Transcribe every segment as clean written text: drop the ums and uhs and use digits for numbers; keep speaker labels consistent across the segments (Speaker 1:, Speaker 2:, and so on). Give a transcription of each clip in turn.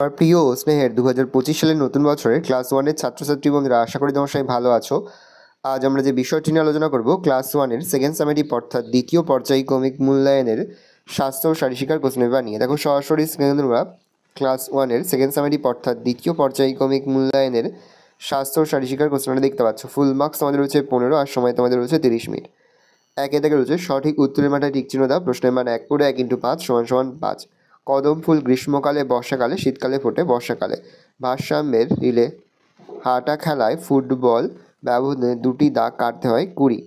Speaker 1: আর প্রিয় স্নেহের 2025 সালের নতুন বছরে ক্লাস ওয়ানের ছাত্রছাত্রী বন্ধুরা, আশা করি তোমার সবাই ভালো আছো। আজ আমরা যে বিষয়টি নিয়ে আলোচনা করব, ক্লাস ওয়ানের সেকেন্ড সামেটিভ অর্থাৎ দ্বিতীয় পর্যায়ক্রমিক মূল্যায়নের স্বাস্থ্য ও শারীরশিক্ষার কোশ্চেন পেপার নিয়ে। দেখো সরাসরি স্ক্রিনে তোমরা ক্লাস ওয়ানের সেকেন্ড সামেটিভ অর্থাৎ দ্বিতীয় পর্যায়ক্রমিক মূল্যায়নের স্বাস্থ্য ও শারীরশিক্ষার কোশ্চেনটা দেখতে পাচ্ছ। ফুল মার্কস তোমাদের রয়েছে 15 আর সময় তোমাদের রয়েছে 30 মিনিট। একে থেকে রয়েছে সঠিক উত্তরের মাথায় টিক চিহ্ন দাও। প্রশ্নের মান 1 করে 1 × 5 = 5। কদম ফুল গ্রীষ্মকালে, বর্ষাকালে, শীতকালে ফোটে বর্ষাকালে। ভারসাম্যের রিলে হাঁটা খেলায় ফুটবল ব্যবধানে 2টি দাগ কাটতে হয় 20।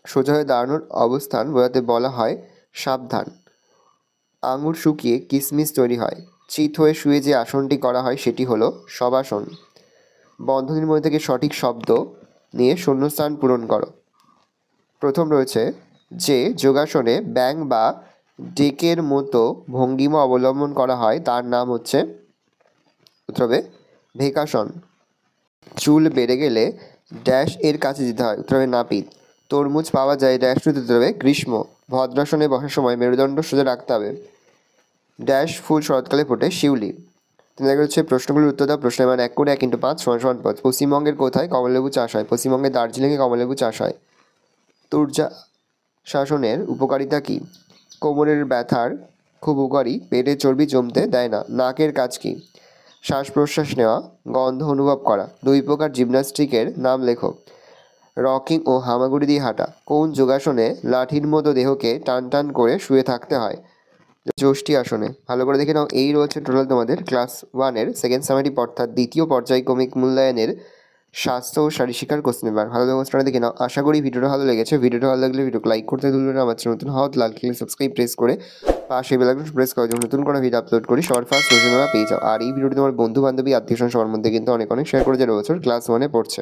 Speaker 1: সোজা হয়ে দাঁড়ানোর অবস্থান বোঝাতে বলা হয় সাবধান। আঙুর শুকিয়ে কিশমিশ তৈরি হয়। চিত হয়ে শুয়ে যে আসনটি করা হয় সেটি হলো শবাসন। বন্ধনীর মধ্যে থেকে সঠিক শব্দ নিয়ে শূন্যস্থান পূরণ করো। প্রথম রয়েছে, যে যোগাসনে ব্যাং বা ডেকের মতো ভঙ্গিমা অবলম্বন করা হয় তার নাম হচ্ছে, উত্তর হবে ভেকাসন। চুল বেড়ে গেলে ড্যাশ এর কাছে যেতে হয়, উত্তর হবে নাপিত। তরমুজ পাওয়া যায় ড্যাশ ঋতুতে, উত্তর হবে গ্রীষ্ম। ভদ্রাসনে বসার সময় মেরুদণ্ড সোজা রাখতে হবে। ড্যাশ ফুল শরৎকালে ফোটে, শিউলি। দেখা হচ্ছে প্রশ্নগুলির উত্তর দাও। প্রশ্নের মান 1 করে 1 × 5 = 5। পশ্চিমবঙ্গের কোথায় কমলালেবু চাষ হয়? পশ্চিমবঙ্গের দার্জিলিংয়ে কমলালেবু চাষ হয়। শাসনের উপকারিতা কী? কোমরের ব্যথার খুব উপকারী, পেটের চর্বি জমতে দেয় না। নাকের কাজ কী? শ্বাস প্রশ্বাস নেওয়া, গন্ধ অনুভব করা। 2 প্রকার জিমন্যাস্টিকের নাম লেখো। রকিং ও হামাগুড়ি দিয়ে হাঁটা। কোন যোগাসনে লাঠির মতো দেহকে টান টান করে শুয়ে থাকতে হয়? যষ্টি আসনে। ভালো করে দেখে নাও, এই রয়েছে টোটাল তোমাদের ক্লাস ওয়ানের সেকেন্ড সামেটিভ অর্থাৎ দ্বিতীয় পর্যায়ক্রমিক মূল্যায়নের স্বাস্থ্য ও শারীরশিক্ষার কোশ্চেন পেপার। ভালো কোশ্চেনটা দেখে নাও। আশা করি ভিডিওটা ভালো লেগেছে। ভিডিওটা ভালো লাগলে ভিডিওকে লাইক করতে ভুলবে না। আমার চ্যানেল নতুন হওয়া লাল ক্লিক সাবস্ক্রাইব প্রেস করে পাশে বেল আইকন প্রেস করে যখন নতুন কোনো ভিডিও আপলোড করি সবার ফার্স্ট নোটিফিকেশন পেয়ে যাও। আর এই ভিডিওটি তোমার বন্ধু বান্ধবী আত্মীয় স্বজন সবার মধ্যে কিন্তু অনেক শেয়ার করে, যারা বছর ক্লাস ওয়ানে পড়ছে।